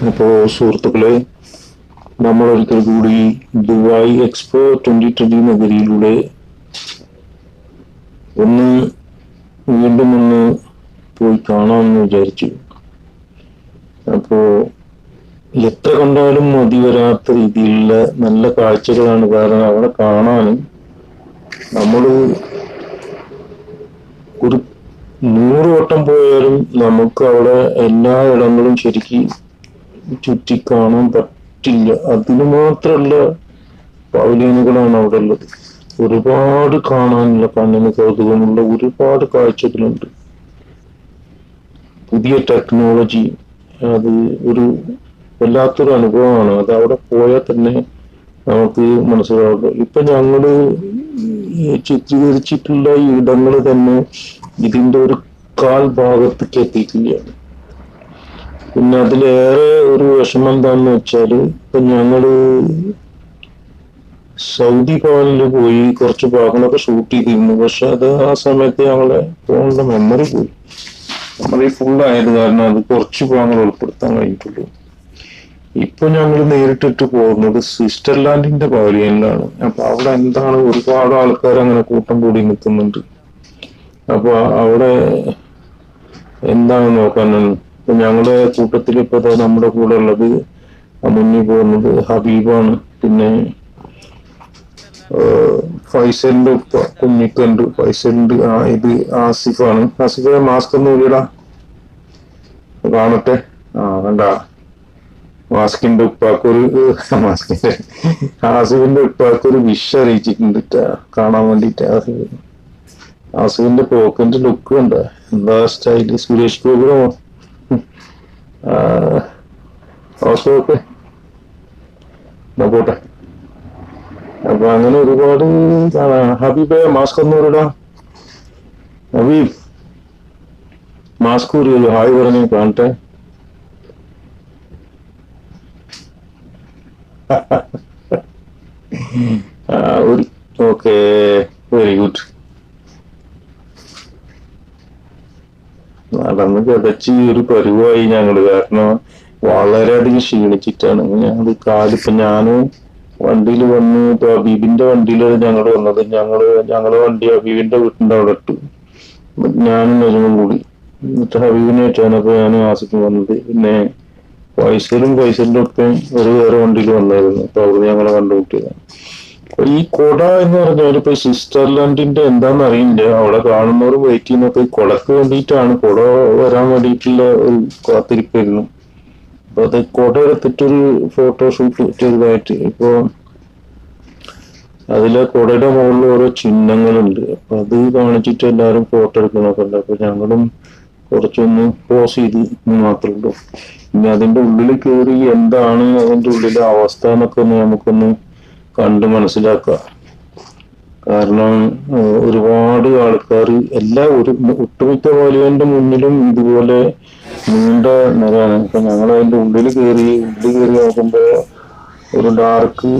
അപ്പോൾ സുഹൃത്തുക്കളെ, നമ്മൾ ഒരിക്കൽ കൂടി ദുബായ് എക്സ്പോ 2020 നഗരിയിലൂടെ വീണ്ടും പോയി കാണാമെന്ന് വിചാരിച്ചു. അപ്പോ എത്ര കണ്ടാലും മതി വരാത്ത രീതിയിലുള്ള നല്ല കാഴ്ചകളാണ്. കാരണം അവിടെ കാണാനും നമ്മൾ ഒരു 100 വട്ടം പോയാലും നമുക്ക് അവിടെ എല്ലാ ഇടങ്ങളും ശരിക്കും ചുറ്റി കാണാൻ പറ്റില്ല. അതിന് മാത്രമുള്ള പവലിയനുകളാണ് അവിടെ ഉള്ളത്. ഒരുപാട് കാണാനുള്ള, കണ്ണിന് കൗതുകമുള്ള ഒരുപാട് കാഴ്ചകളുണ്ട്. പുതിയ ടെക്നോളജി, അത് ഒരു വല്ലാത്തൊരു അനുഭവമാണ്. അത് അവിടെ പോയാൽ തന്നെ നമുക്ക് മനസ്സിലാവുക. ഇപ്പൊ ഞങ്ങള് ചിത്രീകരിച്ചിട്ടുള്ള ഇടങ്ങൾ തന്നെ ഇതിന്റെ ഒരു കാൽ ഭാഗത്തേക്ക് എത്തിയിട്ടില്ല. പിന്നെ അതിലേറെ ഒരു വിഷമം എന്താന്ന് വെച്ചാല്, ഇപ്പൊ ഞങ്ങള് സൗദി ഭവനിൽ പോയി കുറച്ച് ഭാഗങ്ങളൊക്കെ ഷൂട്ട് ചെയ്തിരുന്നു. പക്ഷെ അത് ആ സമയത്ത് ഞങ്ങളെ ഫോണിന്റെ മെമ്മറി പോയി. മെമ്മറി ഫുൾ ആയത് കാരണം അത് കുറച്ച് ഭാഗങ്ങൾ ഉൾപ്പെടുത്താൻ കഴിഞ്ഞിട്ടുള്ളൂ. ഇപ്പൊ ഞങ്ങൾ നേരിട്ടിട്ട് പോകുന്നത് സ്വിറ്റ്സർലാൻഡിന്റെ പവലിയനിലാണ്. അപ്പൊ അവിടെ എന്താണ്, ഒരുപാട് ആൾക്കാർ അങ്ങനെ കൂട്ടം കൂടി നിൽക്കുന്നുണ്ട്. അപ്പൊ അവിടെ എന്താണ് നോക്കാനാണ്. ഇപ്പൊ ഞങ്ങളുടെ കൂട്ടത്തിൽ ഇപ്പൊ നമ്മുടെ കൂടെ ഉള്ളത്, മുന്നിൽ പോകുന്നത് ഹബീബാണ്. പിന്നെ ഫൈസലിന്റെ ഉപ്പ കുഞ്ഞിക്കുണ്ട്. ഫൈസലിന്റെ ഇത് ആസിഫാണ്. ആസിഫെ മാസ്ക് ഒന്നും ഇല്ലടാ, കാണട്ടെ. കണ്ടാ, മാസ്കിന്റെ ഉപ്പാക്കൊരു ആസിഫിന്റെ ഉപ്പാക്കൊരു വിഷ് അറിയിച്ചിട്ടുണ്ട് കാണാൻ വേണ്ടിട്ട്. ആസിഫിന്റെ പോക്കിന്റെ ലുക്ക് കണ്ട, എന്താ സ്റ്റൈല്. സുരേഷ് ഗോപുരമോ? ഓക്കെ പോട്ടെ. അപ്പൊ അങ്ങനെ ഒരുപാട് കാണാം. ഹബീബെ മാസ്ക് ഒന്നും ഇടാ. ഹബീബ് മാസ്ക് ഒരു ഹായ് പറഞ്ഞു കാണട്ടെ. Okay, very good. നടന്ന് കിതച്ച് ഒരു പരുവായി ഞങ്ങള്. കാരണം വളരെയധികം ക്ഷീണിച്ചിട്ടാണ് ഞങ്ങള്. കാലിപ്പോ ഞാനും വണ്ടിയിൽ വന്നു. ഇപ്പൊ ഹബീബിന്റെ വണ്ടിയിലാണ് ഞങ്ങൾ വന്നത്. ഞങ്ങള് വണ്ടി ഹബീബിന്റെ വീട്ടിന്റെ അവിടെ ഇട്ടു. ഞാനും നജമും കൂടി. എന്നിട്ട് ഹബീബിനായിട്ടാണ് ഇപ്പൊ ഞാനും ആസിഫും വന്നത്. പിന്നെ ഫൈസലിന്റെ ഒപ്പം ഒരു വേറെ വണ്ടിയിൽ വന്നായിരുന്നു. അപ്പൊ അവിടെ ഞങ്ങളെ കണ്ടുമുട്ടിയതാണ്. ഈ കൊട എന്ന് പറഞ്ഞാൽ ഇപ്പൊ സ്വിറ്റ്സർലാൻഡിന്റെ എന്താന്ന് അറിയില്ല. അവിടെ കാണുന്നവർ വെയിറ്റ് ചെയ്യുന്നൊക്കെ കൊടക്ക് വേണ്ടിയിട്ടാണ്. കൊട വരാൻ വേണ്ടിയിട്ടുള്ള ഒരു കാത്തിരിപ്പായിരുന്നു. അപ്പൊ അത് കൊട എടുത്തിട്ടൊരു ഫോട്ടോഷൂട്ട് ചെറുതായിട്ട്. ഇപ്പൊ അതിലെ കൊടയുടെ മുകളിൽ ഓരോ ചിഹ്നങ്ങളുണ്ട്. അപ്പൊ അത് കാണിച്ചിട്ട് എല്ലാരും ഫോട്ടോ എടുക്കണൊക്കെ ഉണ്ട്. അപ്പൊ ഞങ്ങളും കുറച്ചൊന്ന് പോസ് ചെയ്ത് മാത്രമേ ഉള്ളൂ. ഇനി അതിന്റെ ഉള്ളിൽ കയറി എന്താണ് അതിന്റെ ഉള്ളിലെ അവസ്ഥ എന്നൊക്കെ നമുക്കൊന്ന് കണ്ട് മനസ്സിലാക്കാം. കാരണം ഒരുപാട് ആൾക്കാർ ഒട്ടുമിക്ക പവലിയന്റെ മുന്നിലും ഇതുപോലെ നീണ്ട നിരയാണ്. ഇപ്പൊ ഞങ്ങൾ അതിന്റെ ഉള്ളിൽ കയറി നോക്കുമ്പോ ഒരു ഡാർക്ക്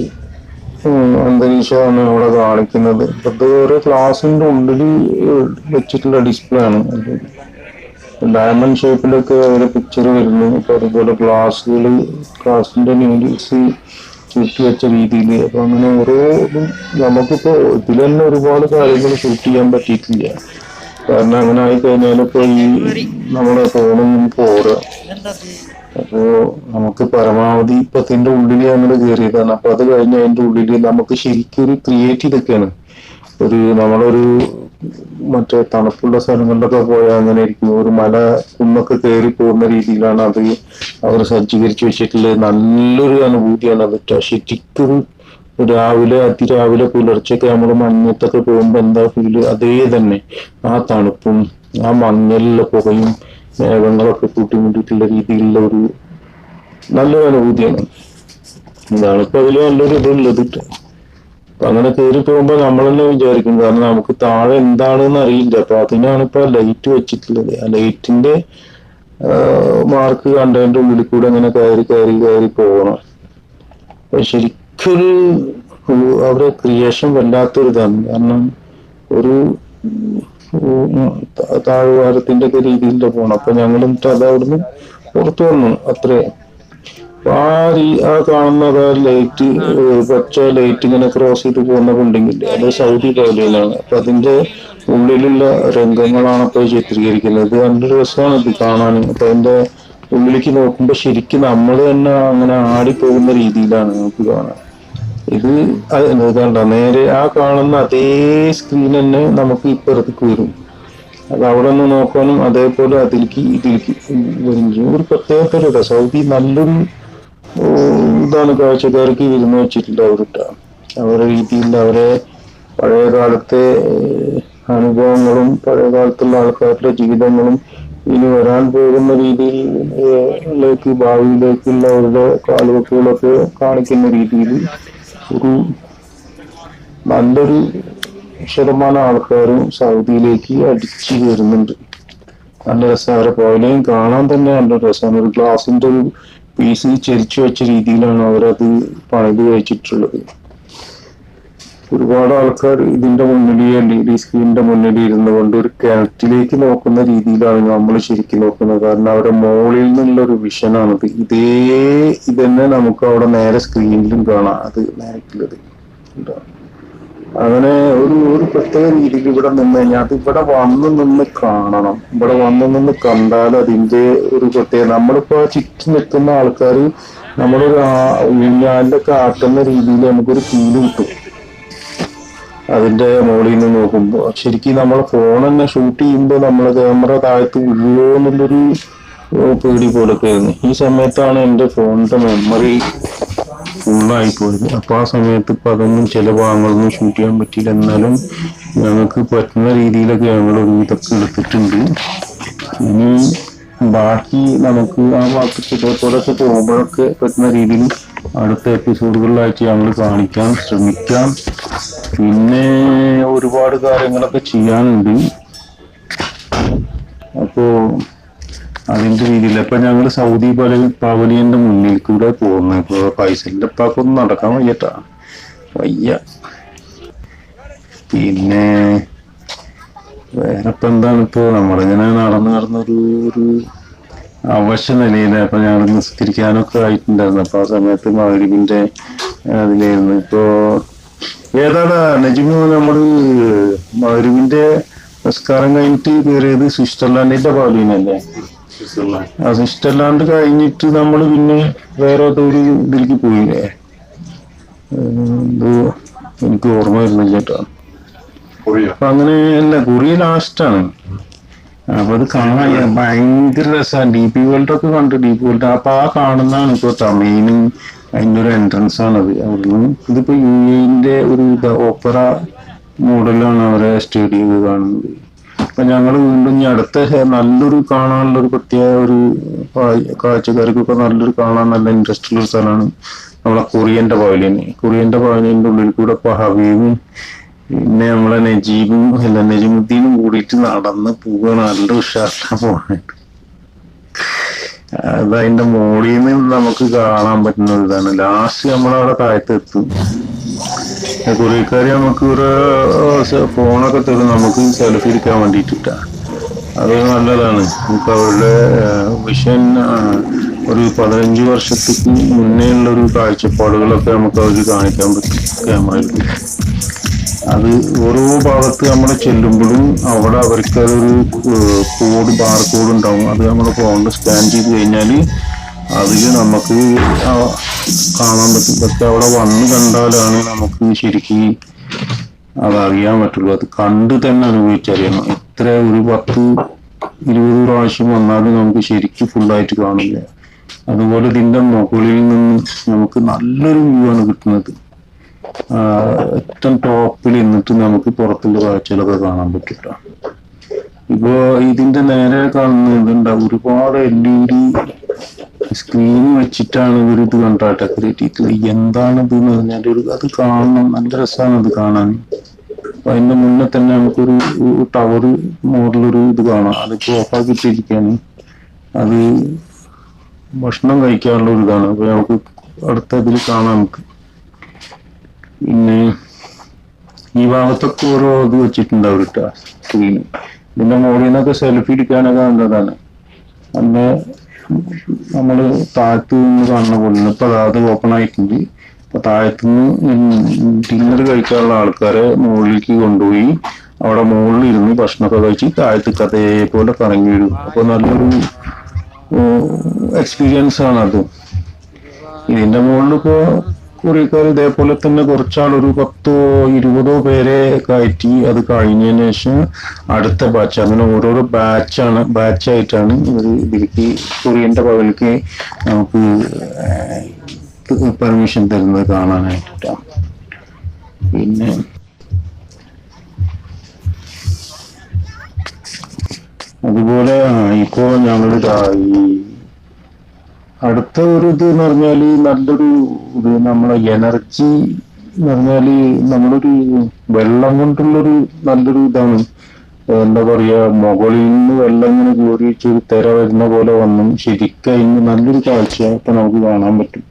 അന്തരീക്ഷമാണ് അവിടെ കാണിക്കുന്നത്. അത് ഓരോ ക്ലാസിന്റെ ഉള്ളിൽ വെച്ചിട്ടുള്ള ഡിസ്പ്ലേ ആണ്. ഡയമണ്ട് ഷേപ്പിലൊക്കെ ഓരോ പിക്ചർ വരുന്നു. അപ്പൊ അതുപോലെ ക്ലാസിന്റെ ന്യൂഡിൽസ് ചുറ്റി വെച്ച രീതിയിൽ. അപ്പൊ അങ്ങനെ ഓരോ നമുക്കിപ്പോ ഇതിൽ തന്നെ ഒരുപാട് കാര്യങ്ങൾ ഷൂട്ട് ചെയ്യാൻ പറ്റിയിട്ടില്ല. കാരണം അങ്ങനെ ആയി കഴിഞ്ഞാൽ ഇപ്പൊ നമ്മുടെ ഫോണും പോരാ. അപ്പോ നമുക്ക് പരമാവധി ഇപ്പൊ അതിന്റെ ഉള്ളിൽ ഞങ്ങൾ കയറിയതാണ്. അപ്പൊ അത് കഴിഞ്ഞ് അതിന്റെ ഉള്ളിൽ നമുക്ക് ശരിക്കും ഒരു ക്രിയേറ്റ് ചെയ്തൊക്കെയാണ്. നമ്മളൊരു മറ്റേ തണുപ്പുള്ള സ്ഥലങ്ങളിലൊക്കെ പോയാൽ അങ്ങനെ ഇരിക്കും. ഒരു കുന്നൊക്കെ കയറി പോകുന്ന രീതിയിലാണ് അത് അവർ സജ്ജീകരിച്ചു വെച്ചിട്ടുള്ളത്. നല്ലൊരു അനുഭൂതിയാണ് അത്. ശരിക്കും അതിരാവിലെ പുലർച്ചെയൊക്കെ നമ്മൾ മഞ്ഞത്തൊക്കെ പോകുമ്പോ എന്താ ഫീല്, അതേ തന്നെ. ആ തണുപ്പും ആ മഞ്ഞലിലെ പുകയും മേഘങ്ങളൊക്കെ കൂട്ടിമുട്ടിയിട്ടുള്ള രീതിയിലുള്ള ഒരു നല്ലൊരു അനുഭൂതിയാണ്. ഇതാണ് ഇപ്പൊ അതിൽ നല്ലൊരു ഇതുള്ളത്. അങ്ങനെ കയറി പോകുമ്പോ നമ്മൾ തന്നെ വിചാരിക്കും. കാരണം നമുക്ക് താഴെ എന്താണെന്ന് അറിയില്ല. അപ്പൊ അതിനാണ് ഇപ്പൊ ലൈറ്റ് വെച്ചിട്ടുള്ളത്. ആ ലൈറ്റിന്റെ മാർക്ക് കണ്ടതിന്റെ ഉള്ളിൽ കൂടെ അങ്ങനെ കയറി പോകണം. അപ്പൊ ശരിക്കൊരു അവരുടെ ക്രിയേഷൻ വല്ലാത്തൊരിതാണ്. കാരണം ഒരു താഴ്വാരത്തിന്റെ ഒക്കെ രീതിയിലുള്ള പോണം. അപ്പൊ ഞങ്ങളും അത് അവിടുന്ന് പുറത്തു വന്നു. അത്രേ. ആ കാണുന്നത് ലൈറ്റ്, പച്ച ലൈറ്റ് ഇങ്ങനെ ക്രോസ് ചെയ്ത് പോകുന്ന ബിൽഡിംഗ് ഇല്ലേ, അത് സൗദി പവലിയനാണ്. അപ്പൊ അതിന്റെ ഉള്ളിലുള്ള രംഗങ്ങളാണ് ഇപ്പൊ ചിത്രീകരിക്കുന്നത്. ഇത് നല്ല രസമാണ് ഇത് കാണാൻ. അപ്പൊ അതിന്റെ ഉള്ളിലേക്ക് നോക്കുമ്പോ ശരിക്കും നമ്മൾ തന്നെ അങ്ങനെ ആടിപ്പോകുന്ന രീതിയിലാണ് നമുക്ക് കാണാൻ. ഇത് കണ്ട നേരെ ആ കാണുന്ന അതേ സ്ക്രീൻ തന്നെ നമുക്ക് ഇപ്പുറത്തേക്ക് വരും. അത് അവിടെ നിന്ന് നോക്കാനും അതേപോലെ ഇതിലേക്ക് വരും. ഒരു പ്രത്യേകത സൗദി നല്ലൊരു ഇതാണ് കാഴ്ചക്കാർക്ക് വിരുന്ന് വെച്ചിട്ടുണ്ട് അവരിട്ട അവരുടെ രീതിയിൽ. അവരെ പഴയ കാലത്തെ അനുഭവങ്ങളും പഴയ കാലത്തുള്ള ആൾക്കാരുടെ ജീവിതങ്ങളും ഇനി വരാൻ പോകുന്ന രീതിയിലേക്ക് ഭാവിയിലേക്കുള്ള അവരുടെ കാൽവെപ്പുകളൊക്കെ കാണിക്കുന്ന രീതിയിൽ ഒരു നല്ലൊരു ശതമാനം ആൾക്കാരും സൗദിയിലേക്ക് അടിച്ചു കയറുന്നുണ്ട്. നല്ല രസമാണ്. അവരെ പോലെയും കാണാൻ തന്നെ നല്ല രസമാണ്. ഒരു ഗ്ലാസിന്റെ ഒരു പീസ് ചെരിച്ചു വെച്ച രീതിയിലാണ് അവരത് പണിത് വെച്ചിട്ടുള്ളത്. ഒരുപാട് ആൾക്കാർ ഇതിന്റെ മുന്നിൽ LED സ്ക്രീനിന്റെ മുന്നിൽ ഇരുന്നു കൊണ്ട് ഒരു കിണറ്റിലേക്ക് നോക്കുന്ന രീതിയിലാണ് നമ്മൾ ശരിക്കും നോക്കുന്നത്. കാരണം അവരുടെ മുകളിൽ നിന്നുള്ള ഒരു വിഷനാണിത്. ഇതന്നെ നമുക്ക് അവിടെ നേരെ സ്ക്രീനിലും കാണാം. അത് നേരത്തിലത് അങ്ങനെ ഒരു പ്രത്യേക രീതിയിൽ ഇവിടെ നിന്ന് കഴിഞ്ഞാൽ അത് ഇവിടെ വന്നു നിന്ന് കാണണം. ഇവിടെ വന്നു നിന്ന് കണ്ടാൽ അതിന്റെ ഒരു പ്രത്യേകത. നമ്മളിപ്പോ ചുറ്റി നിൽക്കുന്ന ആൾക്കാർ നമ്മളൊരു ഊഞ്ഞാലിലൊക്കെ ആട്ടുന്ന രീതിയിൽ നമുക്കൊരു ഫീല് കിട്ടും അതിന്റെ മുകളിൽ നിന്ന് നോക്കുമ്പോൾ. ശരിക്കും നമ്മളെ ഫോൺ തന്നെ ഷൂട്ട് ചെയ്യുമ്പോൾ നമ്മളെ ക്യാമറ താഴത്ത് വീഴുമോ എന്നുള്ളൊരു പേടി പോലൊക്കെ ആയിരുന്നു. ഈ സമയത്താണ് എൻ്റെ ഫോണിന്റെ മെമ്മറി ഫുള്ളായി പോയത്. അപ്പൊ ആ സമയത്ത് ഇപ്പൊ അതൊന്നും ചില ഭാഗങ്ങളൊന്നും ഷൂട്ട് ചെയ്യാൻ പറ്റിയില്ല. എന്നാലും ഞങ്ങൾക്ക് പറ്റുന്ന രീതിയിലൊക്കെ ഞങ്ങൾ ഒരു ഇതൊക്കെ എടുത്തിട്ടുണ്ട്. ഇനി ബാക്കി നമുക്ക് ആ ഭാഗത്ത് ഇതേപോലൊക്കെ പോകുമ്പോഴൊക്കെ പറ്റുന്ന രീതിയിൽ അടുത്ത എപ്പിസോഡുകളിലായിട്ട് ഞങ്ങൾ കാണിക്കാൻ ശ്രമിക്കാം. പിന്നെ ഒരുപാട് കാര്യങ്ങളൊക്കെ ചെയ്യാനുണ്ട്. അപ്പോ അതിന്റെ രീതിയിൽ ഇപ്പൊ ഞങ്ങൾ സൗദി പവലിയന്റെ മുന്നിൽ കൂടെ പോകുന്നത്. ഇപ്പൊ പൈസന്റെ ഉപ്പാക്കൊന്നും നടക്കാൻ വയ്യട്ടാ, വയ്യ. പിന്നെ വേറെ ഇപ്പൊ എന്താണ്, ഇപ്പൊ നമ്മളിങ്ങനെ നടന്നൊരു അവശ്യ നിലയില് അപ്പൊ ഞങ്ങൾ നിസ്കരിക്കാനൊക്കെ ആയിട്ടുണ്ടായിരുന്നു. അപ്പൊ ആ സമയത്ത് മഗ്‌രിബിന്റെ അതിലായിരുന്നു. ഇപ്പൊ ഏതാണ് നജിമു, നമ്മള് മഗ്‌രിബിന്റെ നിസ്കാരം കഴിഞ്ഞിട്ട് കയറിയത് സ്വിറ്റ്സർലാൻഡിന്റെ പവലിയനല്ലേ? ആ സ്വിറ്റ്സർലാൻഡ് കഴിഞ്ഞിട്ട് നമ്മൾ പിന്നെ വേറെ ഒരു ഇതിലേക്ക് പോയില്ലേ, എനിക്ക് ഓർമ്മ വരുന്നില്ല കേട്ടോ. അപ്പൊ അങ്ങനെ അല്ല, കൊറിയ ലാസ്റ്റാണ്. അപ്പൊ അത് കാണാൻ ഭയങ്കര രസമാണ്. DP വേൾഡ് ഒക്കെ കണ്ടു. DP വേൾഡ് അപ്പൊ ആ കാണുന്നതാണ് ഇപ്പൊ തമിഴിനും അതിന്റെ ഒരു എൻട്രൻസ് ആണത്. അവിടുന്ന് ഇതിപ്പോ UAE ഒരു ഓപ്പറ മോഡലാണ് അവരെ സ്റ്റേഡിയം കാണുന്നത്. അപ്പൊ ഞങ്ങൾ വീണ്ടും ഇനി അടുത്ത നല്ലൊരു കാണാനുള്ള ഒരു പ്രത്യേക ഒരു കാഴ്ചക്കാർക്കൊക്കെ നല്ലൊരു കാണാൻ നല്ല ഇൻട്രസ്റ്റ് ഉള്ള ഒരു സ്ഥലമാണ് നമ്മളെ കൊറിയന്റെ പവലിയന്റെ ഉള്ളിൽ കൂടെ ഇപ്പൊ ഹബീബും പിന്നെ നമ്മളെ നജീമുദ്ദീനും കൂടിയിട്ട് നടന്ന് പോവുകയാണ്. നല്ല ഉഷാറിലാണ് പോകാനായിട്ട്. അത് അതിന്റെ മോളിൽ നിന്ന് നമുക്ക് കാണാൻ പറ്റുന്ന ഇതാണ്. ലാസ്റ്റ് നമ്മളവിടെ താഴത്തെത്തും. കൊറിയക്കാര് നമുക്ക് ഒരു ഫോണൊക്കെ തരും നമുക്ക് സെൽഫി എടുക്കാൻ വേണ്ടിയിട്ടാ. അത് നല്ലതാണ്. നമുക്ക് അവരുടെ വിഷൻ ഒരു 15 വർഷത്തേക്ക് മുന്നേ ഉള്ള ഒരു കാഴ്ചപ്പാടുകളൊക്കെ നമുക്ക് അവർ കാണിക്കാൻ പറ്റും ക്യാമറയിൽ. അത് ഓരോ ഭാഗത്ത് നമ്മൾ ചെല്ലുമ്പോഴും അവിടെ അവർക്ക് അതൊരു ബാർ കോഡ് ഉണ്ടാവും. അത് നമ്മൾ ഫോണിൽ സ്കാൻ ചെയ്ത് കഴിഞ്ഞാൽ അതിൽ നമുക്ക് കാണാൻ പറ്റും. ഇതൊക്കെ അവിടെ വന്ന് കണ്ടാലാണ് നമുക്ക് ശരിക്കും അതറിയാൻ പറ്റുള്ളൂ. അത് കണ്ട് തന്നെ അനുഭവിച്ചറിയണം. എത്ര ഒരു 10-20 പ്രാവശ്യം വന്നാലും നമുക്ക് ശരിക്കും ഫുള്ളായിട്ട് കാണില്ല. അതുപോലെ ഇതിന്റെ മുകളിൽ നിന്ന് നമുക്ക് നല്ലൊരു വ്യൂ ആണ് കിട്ടുന്നത്. ഏറ്റവും ടോപ്പിൽ നിന്നിട്ട് നമുക്ക് പുറത്തുള്ള കാഴ്ചകളൊക്കെ കാണാൻ പറ്റില്ല. ഇപ്പോ ഇതിന്റെ നേരെ കാണുന്നുണ്ടാവും ഒരുപാട് LED സ്ക്രീൻ വെച്ചിട്ടാണ് ഇവർ ഇത് കണ്ടാട്ടെ ക്രിയേറ്റ് ചെയ്തിട്ടുള്ളത്. എന്താണിത് എന്ന് പറഞ്ഞാൽ അത് കാണണം, നല്ല രസമാണ് അത് കാണാൻ. അപ്പൊ അതിന്റെ മുന്നേ തന്നെ നമുക്കൊരു ടവർ മോഡലൊരു ഇത് കാണാം. അതിപ്പോ ഓഫാക്കിയിട്ടിരിക്കുകയാണ്. അത് ഭക്ഷണം കഴിക്കാനുള്ള ഒരു ഇതാണ്. അപ്പൊ നമുക്ക് അടുത്ത ഇതിൽ കാണാം നമുക്ക്. പിന്നെ ഈ ഭാഗത്തൊക്കെ ഓരോ ഇത് വെച്ചിട്ടുണ്ടാവും സ്ക്രീന്. ഇതിന്റെ മുകളിൽ നിന്നൊക്കെ സെൽഫി എടുക്കാനൊക്കെ നല്ലതാണ്. നല്ല നമ്മള് താഴത്ത് നിന്ന് കാണുന്ന പോലെ ഇപ്പൊ അത് ഓപ്പൺ ആയിട്ടുണ്ട്. അപ്പൊ താഴത്തുനിന്ന് ഡിന്നർ കഴിക്കാനുള്ള ആൾക്കാരെ മുകളിലേക്ക് കൊണ്ടുപോയി അവിടെ മുകളിൽ ഇരുന്ന് ഭക്ഷണമൊക്കെ കഴിച്ച് താഴത്തേക്ക് അതേപോലെ കറങ്ങി വരും. അപ്പൊ നല്ലൊരു എക്സ്പീരിയൻസ് ആണ് അത്. ഇതിന്റെ മുകളിൽ ഇപ്പോ കുറിക്കാർ ഇതേപോലെ തന്നെ കുറച്ചാൾ ഒരു 10-20 പേരെ കയറ്റി അത് കഴിഞ്ഞതിന് ശേഷം അടുത്ത ബാച്ച്, അങ്ങനെ ഓരോരോ ബാച്ചായിട്ടാണ് ഇവർ ഇതിലേക്ക് കുറിയന്റെ പകലേക്ക് നമുക്ക് പെർമിഷൻ തരുന്നത് കാണാനായിട്ടാണ്. പിന്നെ അതുപോലെ ഇപ്പോ ഞങ്ങൾ ഈ അടുത്ത ഒരു ഇത് എന്ന് പറഞ്ഞാല് നല്ലൊരു ഇത് നമ്മളെ എനർജി എന്ന് പറഞ്ഞാല് നമ്മളൊരു വെള്ളം കൊണ്ടുള്ളൊരു നല്ലൊരു ഇതാണ്. എന്താ പറയാ, മുകളിൽ നിന്ന് വെള്ളം ഇങ്ങനെ കോരിച്ച് ഒരു തിര വരുന്ന പോലെ വന്നു ശരിക്കഴിഞ്ഞ് നല്ലൊരു കാഴ്ച ഇപ്പൊ നമുക്ക് കാണാൻ പറ്റും.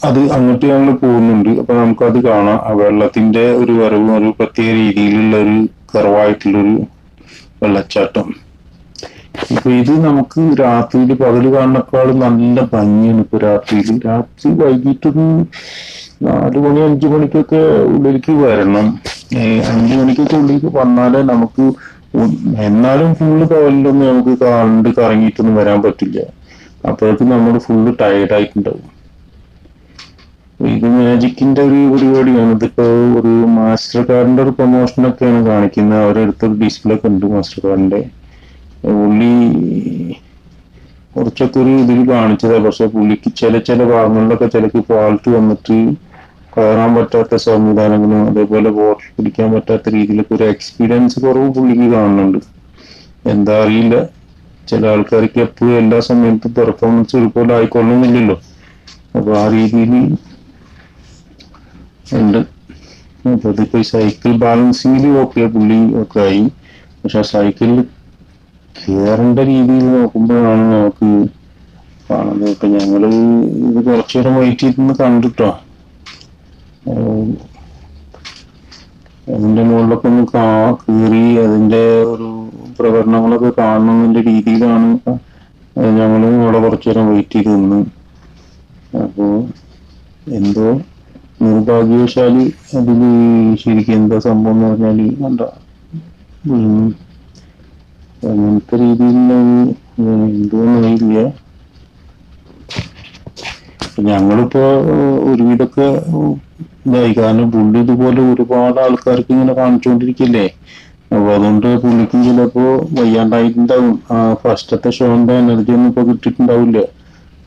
അത് അങ്ങോട്ട് ഞങ്ങൾ പോകുന്നുണ്ട്. അപ്പൊ നമുക്കത് കാണാം. ആ വെള്ളത്തിന്റെ ഒരു വരവും ഒരു പ്രത്യേക രീതിയിലുള്ള ഒരു കർവായിട്ടുള്ളൊരു വെള്ളച്ചാട്ടം. ഇപ്പൊ ഇത് നമുക്ക് രാത്രിയിൽ പകല് കാണുന്നേക്കാളും നല്ല ഭംഗിയാണ്. ഇപ്പൊ രാത്രി വൈകിട്ടൊരു 4 മണി 5 മണിക്കൊക്കെ ഉള്ളിലേക്ക് വരണം. 5 മണിക്കൊക്കെ ഉള്ളിലേക്ക് വന്നാലേ നമുക്ക്, എന്നാലും ഫുള്ള് പകലിലൊന്നും നമുക്ക് കറങ്ങിയിട്ടൊന്നും വരാൻ പറ്റില്ല. അപ്പോഴേക്കും നമ്മൾ ഫുള്ള് ടയർഡായിട്ടുണ്ടാവും. ഇത് മാജിക്കിന്റെ ഒരു പരിപാടിയാണ്. ഇതിപ്പോ ഒരു മാസ്റ്റർ കാർഡിന്റെ ഒരു പ്രൊമോഷനൊക്കെയാണ് കാണിക്കുന്നത്. അവരെടുത്തൊരു ഡിസ്പ്ലേ ഒക്കെ ഉണ്ട് മാസ്റ്റർ കാർഡിന്റെ. പുള്ളി കുറച്ചൊക്കെ ഒരു ഇതിൽ കാണിച്ചതാ. പക്ഷെ പുള്ളിക്ക് ചില ഭാഗങ്ങളിലൊക്കെ ചിലക്ക് ഫാൾട്ട് വന്നിട്ട് കയറാൻ പറ്റാത്ത സംവിധാനങ്ങളും അതേപോലെ ബോട്ടിൽ പിടിക്കാൻ പറ്റാത്ത രീതിയിലൊക്കെ ഒരു എക്സ്പീരിയൻസ് കുറവ് പുള്ളിക്ക് കാണുന്നുണ്ട്. എന്താ അറിയില്ല, ചില ആൾക്കാർക്ക് എപ്പോഴും എല്ലാ സമയത്തും പെർഫോമൻസ് ഒരുപോലെ ആയിക്കൊള്ളുന്നില്ലല്ലോ. അപ്പൊ ആ രീതിയിൽ ഉണ്ട്. അപ്പൊ ഇതിപ്പോ സൈക്കിൾ ബാലൻസിങ്ങിൽ ഓക്കെ പുള്ളി ഒക്കെ ആയി. പക്ഷെ സൈക്കിളിൽ കേറേണ്ട രീതിയിൽ നോക്കുമ്പോഴാണ് നമുക്ക് കാണുന്നത്. ഇപ്പൊ ഞങ്ങള് ഇത് കുറച്ചു നേരം വെയിറ്റ് ചെയ്തെന്ന് കണ്ടിട്ടോ. അതിന്റെ മുകളിലൊക്കെ ഒന്ന് കയറി അതിന്റെ ഒരു പ്രകടനങ്ങളൊക്കെ കാണുന്നതിന്റെ രീതിയിലാണ് ഞങ്ങളും അവിടെ കുറച്ചു നേരം വെയിറ്റ് ചെയ്ത് നിന്ന്. അപ്പോ എന്തോ നിർഭാഗ്യവശാല് അതില് ശരിക്കും എന്താ സംഭവം എന്ന് പറഞ്ഞാല് അങ്ങനത്തെ രീതിയിലുള്ള എന്തോന്നറിയില്ല. ഞങ്ങളിപ്പോ ഒരുവിധൊക്കെ ഇതായി, കാരണം പുള്ളി ഇതുപോലെ ഒരുപാട് ആൾക്കാർക്ക് ഇങ്ങനെ കാണിച്ചുകൊണ്ടിരിക്കില്ലേ. അപ്പൊ അതുകൊണ്ട് പുള്ളിക്കും ചിലപ്പോ വയ്യാണ്ടായിട്ടുണ്ടാവും. ആ ഫസ്റ്റത്തെ ഷോന്റെ എനർജി ഒന്നും ഇപ്പൊ കിട്ടിയിട്ടുണ്ടാവില്ല.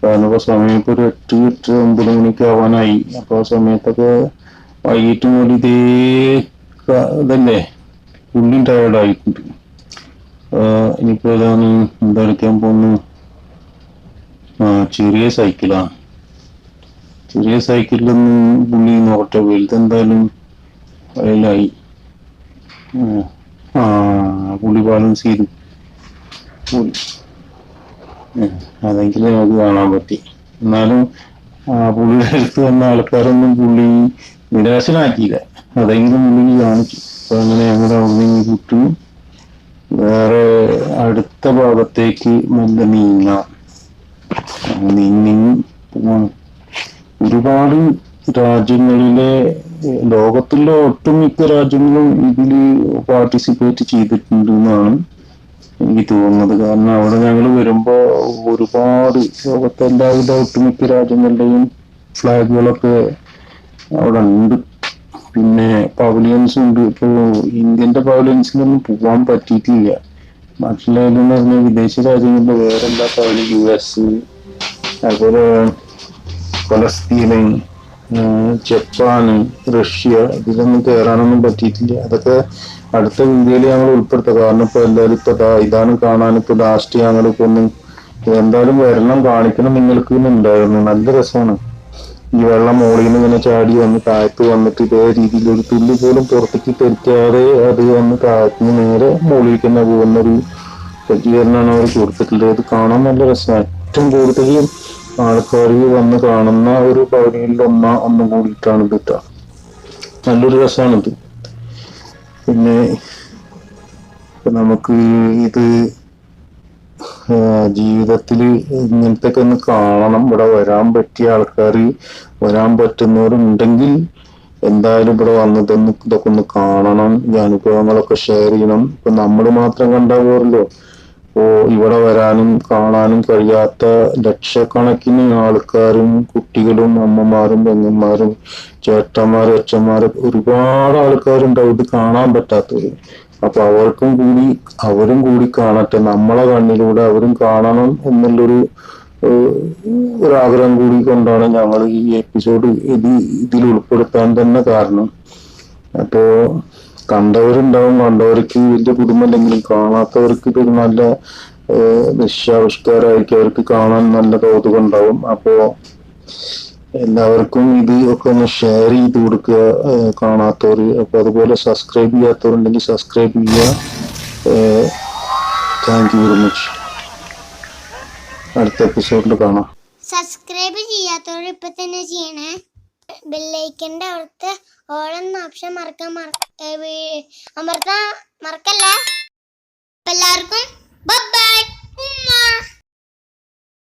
കാരണം ഇപ്പൊ സമയം ഇപ്പൊ ഒരു 8-9 മണിക്ക് ആവാനായി. അപ്പൊ ആ സമയത്തൊക്കെ വൈകിട്ട് മുതൽ ഇതേ ഇതല്ലേ, പുള്ളി ടയർഡായിട്ടുണ്ട്. ഇനിയിപ്പോ ഏതാണ് എന്താ കളിക്കാൻ പോകുന്നു? ചെറിയ സൈക്കിളാണ്. ചെറിയ സൈക്കിളിലൊന്നും പുള്ളി നോക്കട്ടെ, വലുതെന്തായാലും വയലായി. പുള്ളി ബാലൻസ് ചെയ്തു പോയി. അതെങ്കിലും നമുക്ക് കാണാൻ പറ്റി. എന്നാലും പുള്ളിയുടെ അടുത്ത് വന്ന ആൾക്കാരൊന്നും പുള്ളി നിരാശനാക്കിയില്ല. അതെങ്കിലും പുള്ളി കാണിച്ചു. അപ്പൊ അങ്ങനെ ഞങ്ങളുടെ അവിടെ നിന്ന് വിട്ടു വേറെ അടുത്ത ഭാഗത്തേക്ക് നല്ല നീങ്ങി പോവാണ്. ഒരുപാട് രാജ്യങ്ങളിലെ, ലോകത്തിലെ ഒട്ടുമിക്ക രാജ്യങ്ങളും ഇതിൽ പാർട്ടിസിപ്പേറ്റ് ചെയ്തിട്ടുണ്ട് എന്നാണ് എനിക്ക് തോന്നുന്നത്. കാരണം അവിടെ ഞങ്ങൾ വരുമ്പോ ഒരുപാട് ലോകത്തെ എല്ലാവിധ ഒട്ടുമിക്ക രാജ്യങ്ങളുടെയും ഫ്ലാഗുകളൊക്കെ അവിടെ ഉണ്ട്. പിന്നെ പവലിയൻസ് ഉണ്ട്. ഇപ്പോ ഇന്ത്യന്റെ പവലിയൻസിലൊന്നും പോകാൻ പറ്റിയിട്ടില്ല. മറ്റുള്ളതെന്ന് പറഞ്ഞാൽ വിദേശ രാജ്യങ്ങളിലെ വേറെല്ലാ പവലിയൻ, US, അതുപോലെ ഫലസ്തീന്, ജപ്പാന്, റഷ്യ, ഇതിലൊന്നും കയറാനൊന്നും പറ്റിയിട്ടില്ല. അതൊക്കെ അടുത്ത വീഡിയോയിൽ ഞങ്ങൾ ഉൾപ്പെടുത്താം. കാരണം ഇപ്പൊ എല്ലാവരും ഇപ്പൊ ഇതാണ് കാണാൻ ഇപ്പൊ ലാസ്റ്റ് ഞങ്ങളിപ്പോ ഒന്ന് എന്തായാലും വരണം, കാണിക്കണം നിങ്ങൾക്ക് ഉണ്ടായിരുന്നു. നല്ല രസമാണ്. ഈ വെള്ളം മുകളിൽ നിന്ന് ഇങ്ങനെ ചാടി വന്ന് താഴത്ത് വന്നിട്ട് ഇതേ രീതിയിൽ ഒരു തുള്ളി പോലും പുറത്തേക്ക് തെറിക്കാതെ അത് വന്ന് താഴത്തുനിന്ന് നേരെ മുകളിലേക്ക് തന്നെ പോകുന്ന ഒരു സജ്ജീകരണമാണ് അവർ കൊടുത്തിട്ടുള്ളത്. ഇത് കാണാൻ നല്ല രസമാണ്. ഏറ്റവും കൂടുതൽ ആൾക്കാർ വന്ന് കാണുന്ന ഒരു പവലിയനിൽ ഒന്നും കൂടിയിട്ടാണ് ഇത് കിട്ടുക. നല്ലൊരു രസമാണിത്. പിന്നെ നമുക്ക് ഇത് ജീവിതത്തിൽ ഇങ്ങനത്തെ ഒക്കെ ഒന്ന് കാണണം. ഇവിടെ വരാൻ പറ്റിയ ആൾക്കാർ, വരാൻ പറ്റുന്നവരുണ്ടെങ്കിൽ എന്തായാലും ഇവിടെ വന്നതൊന്ന് ഇതൊക്കെ ഒന്ന് കാണണം. ഈ അനുഭവങ്ങളൊക്കെ ഷെയർ ചെയ്യണം. ഇപ്പൊ നമ്മൾ മാത്രം കണ്ടാൽ പോരല്ലോ. ഇപ്പോ ഇവിടെ വരാനും കാണാനും കഴിയാത്ത ലക്ഷക്കണക്കിന് ആൾക്കാരും, കുട്ടികളും, അമ്മമാരും, പെങ്ങന്മാരും, ചേട്ടന്മാരും, അച്ഛന്മാരും, ഒരുപാട് ആൾക്കാരുണ്ടാവും ഇത് കാണാൻ പറ്റാത്തവര്. അപ്പൊ അവരും കൂടി കാണട്ടെ, നമ്മളെ കണ്ണിലൂടെ അവരും കാണണം എന്നുള്ളൊരു ഒരാഗ്രഹം കൂടി കൊണ്ടാണ് ഞങ്ങൾ ഈ എപ്പിസോഡ് ഇതിൽ ഉൾപ്പെടുത്താൻ തന്നെ കാരണം. അപ്പോ കണ്ടവരുണ്ടാവും, കണ്ടവർക്ക് വലിയ കുടുംബമുണ്ടെങ്കിലും കാണാത്തവർക്ക് ഇതൊരു നല്ല ദൃശ്യാവിഷ്കാരമായിരിക്കും. അവർക്ക് കാണാൻ നല്ല കൗതുകം ഉണ്ടാവും. അപ്പോ എല്ലാവർക്കും ഇത് ഒക്കെ ഒന്ന് ഷെയർ ചെയ്ത് കൊടുക്കുക, കാണാത്തവർ. അപ്പൊ അതുപോലെ സബ്സ്ക്രൈബ് ചെയ്യാത്തവരുണ്ടെങ്കിൽ സബ്സ്ക്രൈബ് ചെയ്യുക. Thank you very much. അടുത്ത എപ്പിസോഡിൽ കാണാം. സബ്സ്ക്രൈബ് ചെയ്യാത്തവർ ഇപ്പൊ തന്നെ ചെയ്യണേ. ബെല്ലൈക്കന്റെ അവിടുത്തെ ഓളെന്ന ഓപ്ഷൻ അമർത്താൻ മറക്കല്ലേ. എല്ലാവർക്കും ബൈ.